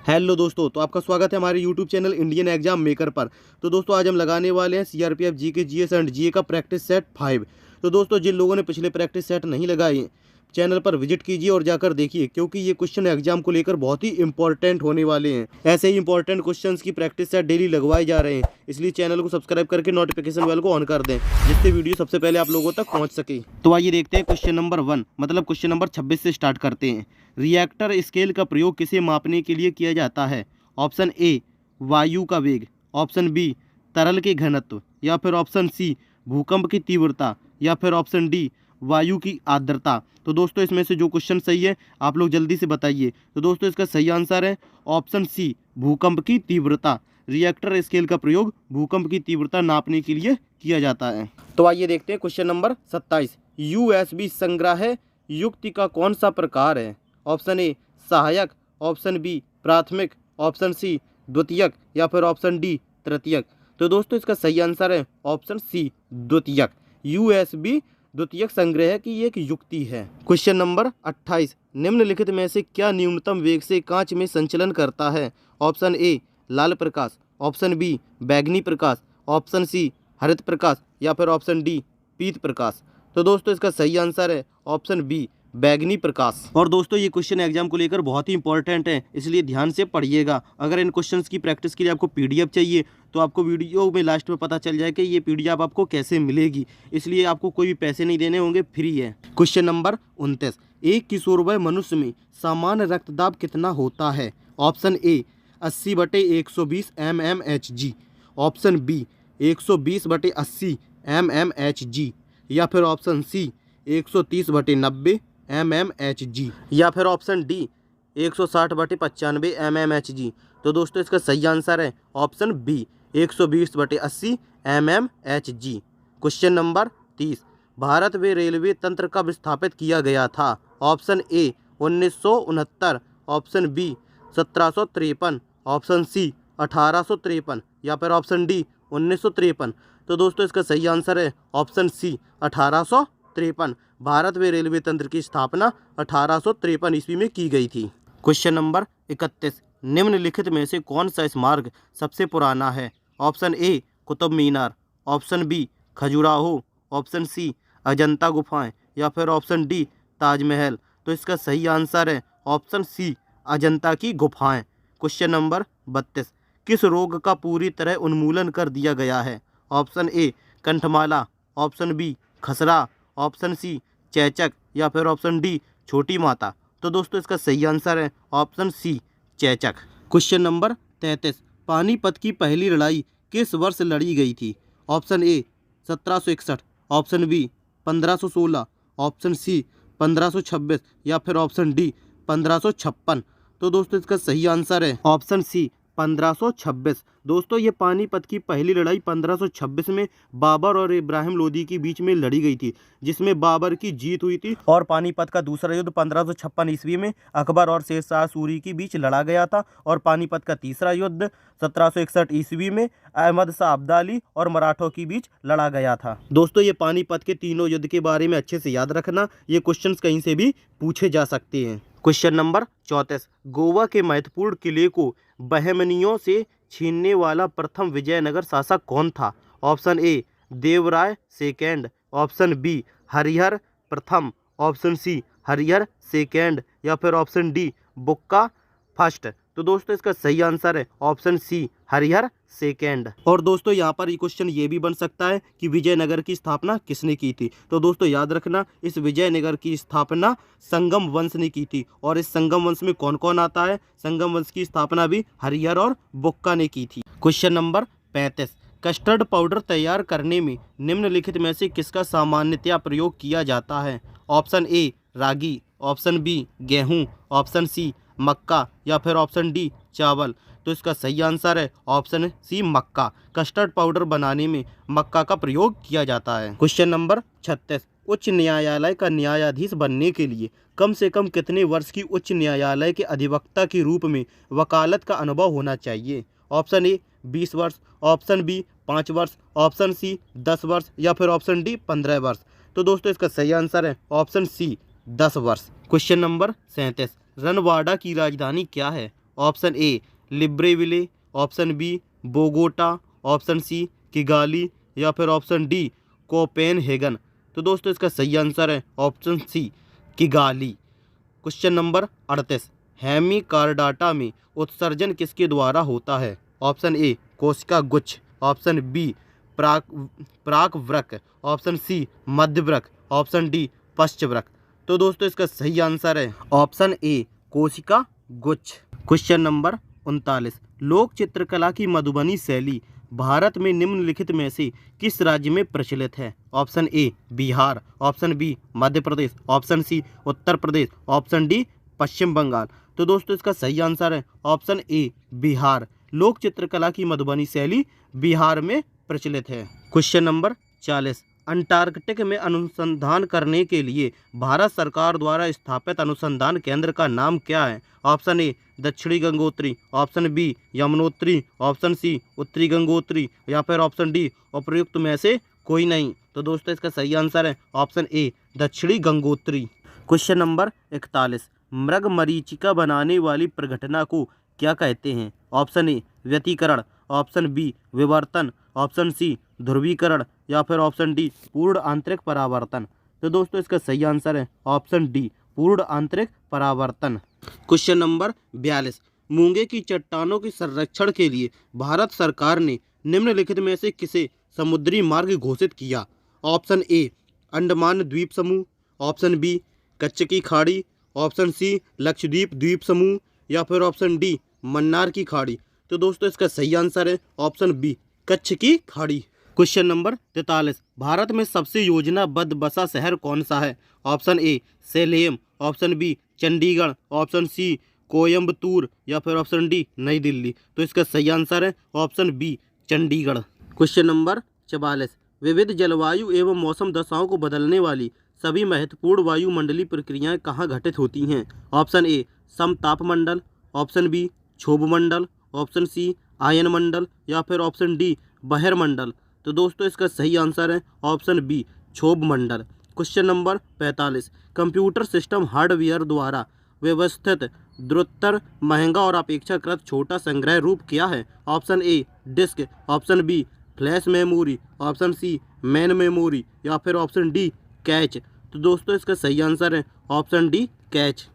Hello दोस्तों, तो आपका स्वागत है हमारे YouTube channel Indian exam maker पर। तो दोस्तों आज हम लगाने वाले हैं सीआरपीएफ जीके जीएस एंड जीए का प्रैक्टिस सेट 5। तो दोस्तों जिन लोगों ने पिछले प्रैक्टिस सेट नहीं लगाए, चैनल पर विजिट कीजिए और जाकर देखिए, क्योंकि ये क्वेश्चन एग्जाम को लेकर बहुत ही इंपॉर्टेंट होने वाले हैं। ऐसे ही इंपॉर्टेंट क्वेश्चंस की प्रैक्टिस सेट डेली लगवाए जा रहे हैं, इसलिए चैनल को सब्सक्राइब करके नोटिफिकेशन बेल को ऑन कर दें, जिससे वीडियो सबसे पहले आप लोगों तक पहुँच सके। तो आइए देखते हैं क्वेश्चन नंबर 1 मतलब क्वेश्चन नंबर 26 से स्टार्ट करते हैं। रिएक्टर स्केल का प्रयोग किसे मापने के लिए किया जाता है? ऑप्शन ए वायु का वेग, ऑप्शन बी तरल के घनत्व, या फिर ऑप्शन सी भूकंप की तीव्रता, या फिर ऑप्शन डी वायु की आर्द्रता। तो दोस्तों इसमें से जो क्वेश्चन सही है आप लोग जल्दी से बताइए। तो दोस्तों इसका सही आंसर है ऑप्शन सी भूकंप की तीव्रता। रिएक्टर स्केल का प्रयोग भूकंप की तीव्रता नापने के लिए किया जाता है। तो आइए देखते हैं क्वेश्चन नंबर 27। यूएसबी संग्रह युक्ति का कौन सा प्रकार है? ऑप्शन ए सहायक, ऑप्शन बी प्राथमिक, ऑप्शन सी द्वितीयक, या फिर ऑप्शन डी तृतीयक। तो दोस्तों इसका सही आंसर है ऑप्शन सी द्वितीयक। यूएसबी द्वितीयक संग्रह की एक युक्ति है। Question number 28। निम्नलिखित में से क्या न्यूनतम वेग से कांच में संचलन करता है? ऑप्शन ए लाल प्रकाश, ऑप्शन बी बैंगनी प्रकाश, ऑप्शन सी हरित प्रकाश, या फिर ऑप्शन डी पीत प्रकाश। तो दोस्तों इसका सही आंसर है ऑप्शन बी बैंगनी प्रकाश। और दोस्तों ये क्वेश्चन एग्जाम को लेकर बहुत ही इंपॉर्टेंट है, इसलिए ध्यान से पढ़िएगा। अगर इन क्वेश्चंस की प्रैक्टिस के लिए आपको पीडीएफ चाहिए तो आपको वीडियो में लास्ट में पता चल जाए कि ये पीडीएफ आपको कैसे मिलेगी, इसलिए आपको कोई भी पैसे नहीं देने होंगे, फ्री है। Question number 29। एक किशोरवय मनुष्य में सामान्य रक्तदाब कितना होता है? Option A 80/120 mmHg, option B 120/80 mmHg, या फिर ऑप्शन सी 130/90 mmHg, या फिर ऑप्शन डी 160/95 mmHg। तो दोस्तों इसका सही आंसर है option B 120/80 mmHg। Question number 30। Bharat में रेलवे तंत्र कब स्थापित किया गया था? Option A 1969, option B 1753, option C 1853, या फिर ऑप्शन डी 1953। तो दोस्तों इसका सही आंसर है ऑप्शन सी 1853। भारत में रेलवे तंत्र की स्थापना 1853 ईस्वी में की गई थी। Question number 31। निम्नलिखित में से कौन सा स्मारक सबसे पुराना है? Option A Qutub Minar, option B Khajuraho, option C Ajanta गुफाएं, या फिर ऑप्शन डी ताजमहल। तो इसका सही आंसर है ऑप्शन सी अजंता की गुफाएं। Question number 32। किस रोग का पूरी तरह उन्मूलन कर दिया गया है? ऑप्शन ए कंठमाला, ऑप्शन बी खसरा, ऑप्शन सी चेचक, या फिर ऑप्शन डी छोटी माता। तो दोस्तों इसका सही आंसर है ऑप्शन सी चेचक। Question number 33। पानीपत की पहली लड़ाई किस वर्ष लड़ी गई थी? Option A 1761, option B 1516, option C 1526, या फिर ऑप्शन डी 1556। तो दोस्तों इसका सही आंसर है ऑप्शन सी 1526। दोस्तों ये पानीपत की पहली लड़ाई 1526 में बाबर और इब्राहिम लोदी के बीच में लड़ी गई थी, जिसमें बाबर की जीत हुई थी। और पानीपत का दूसरा युद्ध 1556 ईस्वी में अकबर और शेर शाह सूरी के बीच लड़ा गया था। और पानीपत का तीसरा युद्ध 1761 ईस्वी में अहमद शाह अब्दाली और मराठों के बीच लड़ा गया था। दोस्तों ये पानीपत के तीनों युद्ध के बारे में अच्छे से याद रखना, ये क्वेश्चन कहीं से भी पूछे जा सकते हैं। Question number 34। गोवा के महत्वपूर्ण किले को बहमनियों से छीनने वाला प्रथम विजयनगर शासक कौन था? Option A Devaraya second, option B Harihara प्रथम, ऑप्शन सी हरिहर सेकेंड, या फिर ऑप्शन डी बुक्का फर्स्ट। तो दोस्तों इसका सही आंसर है ऑप्शन सी हरिहर सेकेंड। और दोस्तों यहाँ पर क्वेश्चन ये भी बन सकता है कि विजयनगर की स्थापना किसने की थी? तो दोस्तों याद रखना, इस विजयनगर की स्थापना संगम वंश ने की थी। और इस संगम वंश में कौन कौन आता है? संगम वंश की स्थापना भी हरिहर और बुक्का ने की थी। Question number 35। कस्टर्ड पाउडर तैयार करने में निम्नलिखित में से किसका सामान्यतया प्रयोग किया जाता है? Option A ragi, option B गेहूँ, ऑप्शन सी मक्का, या फिर ऑप्शन डी चावल। तो इसका सही आंसर है ऑप्शन सी मक्का। कस्टर्ड पाउडर बनाने में मक्का का प्रयोग किया जाता है। Question number 36। उच्च न्यायालय का न्यायाधीश बनने के लिए कम से कम कितने वर्ष की उच्च न्यायालय के अधिवक्ता के रूप में वकालत का अनुभव होना चाहिए? ऑप्शन ए 20 वर्ष, ऑप्शन बी 5 वर्ष, ऑप्शन सी 10 वर्ष, या फिर ऑप्शन डी 15 वर्ष। तो दोस्तों इसका सही आंसर है ऑप्शन सी 10 वर्ष। Question number 37। रनवाड़ा की राजधानी क्या है? Option A Libreville, option B Bogota, option C Kigali या फिर ऑप्शन डी कोपेनहेगन। तो दोस्तों इसका सही आंसर है option C Kigali. Question number 38, Hemichordata में उत्सर्जन किसके द्वारा होता है? ऑप्शन ए कोशिका गुच्छ, ऑप्शन बी प्राकवृक, ऑप्शन सी मध्यवृक, ऑप्शन डी पश्चवृक। तो दोस्तों इसका सही आंसर है ऑप्शन ए कोशिका गुच्छ। क्वेश्चन नंबर 39, लोक चित्रकला की मधुबनी शैली भारत में निम्नलिखित में से किस राज्य में प्रचलित है? Option A Bihar, option B Madhya Pradesh, option C Uttar Pradesh, option D Paschim Bangal. तो दोस्तों इसका सही आंसर है ऑप्शन ए बिहार। लोक चित्रकला की मधुबनी शैली बिहार में प्रचलित है। क्वेश्चन नंबर 40, अंटार्कटिक में अनुसंधान करने के लिए भारत सरकार द्वारा स्थापित अनुसंधान केंद्र का नाम क्या है? ऑप्शन ए दक्षिणी Gangotri, option B Yamunotri, option C उत्तरी गंगोत्री या फिर ऑप्शन डी उपर्युक्त में से कोई नहीं। तो दोस्तों इसका सही आंसर है ऑप्शन ए दक्षिणी गंगोत्री। क्वेश्चन नंबर 41, मृग मरीचिका बनाने वाली प्रघटना को क्या कहते हैं? ऑप्शन ए व्यतिकरण, ऑप्शन बी विवर्तन, ऑप्शन सी ध्रुवीकरण या फिर ऑप्शन डी पूर्ण आंतरिक परावर्तन। तो दोस्तों इसका सही आंसर है ऑप्शन डी पूर्ण आंतरिक परावर्तन। क्वेश्चन नंबर 42, मूंगे की चट्टानों के संरक्षण के लिए भारत सरकार ने निम्नलिखित में से किसे समुद्री मार्ग घोषित किया? ऑप्शन ए अंडमान द्वीप समूह, ऑप्शन बी कच्छ की खाड़ी, ऑप्शन सी लक्षद्वीप द्वीप समूह या फिर ऑप्शन डी मन्नार की खाड़ी। तो दोस्तों इसका सही आंसर है ऑप्शन बी कच्छ की खाड़ी। क्वेश्चन नंबर 43, भारत में सबसे योजनाबद्ध बसा शहर कौन सा है? Option A Salem, option B Chandigarh, option C Coimbatore या फिर ऑप्शन डी नई दिल्ली। तो इसका सही आंसर है option B Chandigarh. Question number 44, विविध जलवायु एवं मौसम दशाओं को बदलने वाली सभी महत्वपूर्ण वायुमंडलीय प्रक्रियाएं कहाँ घटित होती हैं? ऑप्शन ए समतापमंडल, ऑप्शन बी क्षोभमंडल, ऑप्शन सी आयनमंडल या फिर ऑप्शन डी बहिर्मंडल। तो दोस्तों इसका सही आंसर है ऑप्शन बी क्षोभमंडल। Question number 45, computer system hardware द्वारा व्यवस्थित द्रुततर महंगा और अपेक्षाकृत छोटा संग्रह रूप क्या है? Option A disk, option B flash memory, option C main memory या फिर ऑप्शन डी कैच। तो दोस्तों इसका सही आंसर है option D catch.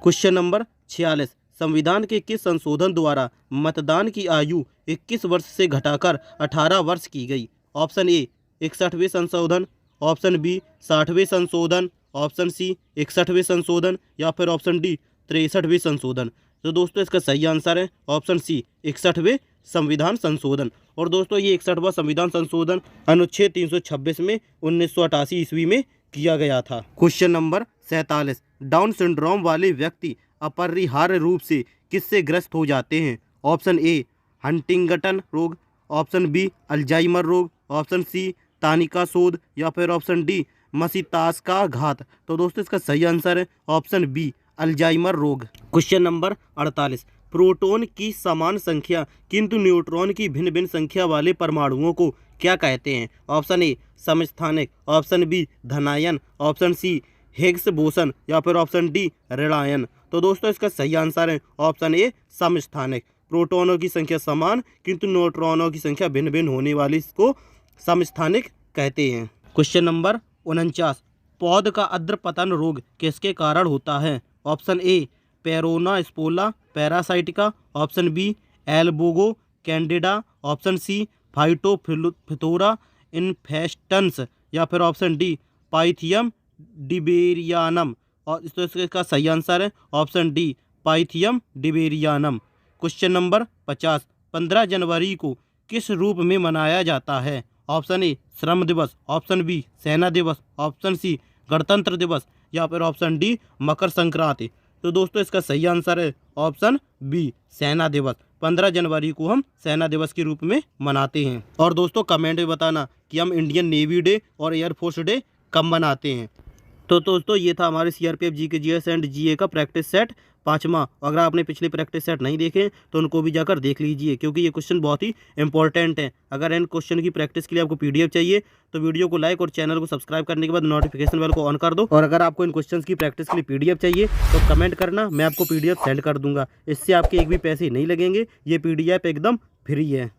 Question number 46, संविधान के किस संशोधन द्वारा मतदान की आयु 21 वर्ष से घटाकर 18 वर्ष की गई? ऑप्शन ए 61वें संशोधन, ऑप्शन बी 60वें संशोधन, ऑप्शन सी 61वें संशोधन या फिर ऑप्शन डी 63वें संशोधन। तो दोस्तों इसका सही आंसर है ऑप्शन सी 61वें संविधान संशोधन। और दोस्तों ये 61वां संविधान संशोधन अनुच्छेद 326 में 1988 ईस्वी में किया गया था। क्वेश्चन नंबर 47, डाउन सिंड्रोम वाले व्यक्ति अपरिहार्य रूप से किससे ग्रस्त हो जाते हैं? ऑप्शन ए हंटिंगटन रोग, ऑप्शन बी अल्जाइमर रोग, ऑप्शन सी तानिका शोध या फिर ऑप्शन डी मस्तिष्क घात। तो दोस्तों इसका सही आंसर है ऑप्शन बी अल्जाइमर रोग। क्वेश्चन नंबर 48, प्रोटॉन की समान संख्या किंतु न्यूट्रॉन की भिन्न भिन्न संख्या वाले परमाणुओं को क्या कहते हैं? ऑप्शन ए समस्थानिक, ऑप्शन बी धनायन, ऑप्शन सी हिग्स बोसन या फिर ऑप्शन डी ऋणायन। तो दोस्तों इसका सही आंसर है ऑप्शन ए समस्थानिक। प्रोटॉनों की संख्या समान किंतु न्यूट्रॉनों की संख्या भिन्न भिन्न होने वाली इसको समस्थानिक कहते हैं। क्वेश्चन नंबर 49, पौध का अद्रपतन रोग किसके कारण होता है? Option A Peronospora parasitica, option B Albugo candida, option C Phytophthora infestans या फिर ऑप्शन डी पाइथियम डिबेरियानम। और इसका सही आंसर है option D Pythium debaryanum. Question number 50, 15 जनवरी को किस रूप में मनाया जाता है? ऑप्शन ए श्रम दिवस, ऑप्शन बी सेना दिवस, ऑप्शन सी गणतंत्र दिवस या फिर ऑप्शन डी मकर संक्रांति। तो दोस्तों इसका सही आंसर है ऑप्शन बी सेना दिवस। 15 जनवरी को हम सेना दिवस के रूप में मनाते हैं। और दोस्तों कमेंट में बताना कि हम इंडियन नेवी डे और एयरफोर्स डे कब मनाते हैं। तो दोस्तों ये था हमारे CRPF GK GS and GA का प्रैक्टिस सेट 5वां। अगर आपने पिछले प्रैक्टिस सेट नहीं देखे तो उनको भी जाकर देख लीजिए, क्योंकि ये क्वेश्चन बहुत ही इंपॉर्टेंट है। अगर इन क्वेश्चन की प्रैक्टिस के लिए आपको पीडीएफ चाहिए तो वीडियो को लाइक और चैनल को सब्सक्राइब करने के बाद नोटिफिकेशन बेल को ऑन कर दो। और अगर आपको इन क्वेश्चंस की प्रैक्टिस के लिए पीडीएफ चाहिए तो कमेंट करना, मैं आपको पीडीएफ सेंड कर दूंगा। इससे आपके एक भी पैसे नहीं लगेंगे, ये पीडीएफ एकदम फ्री है।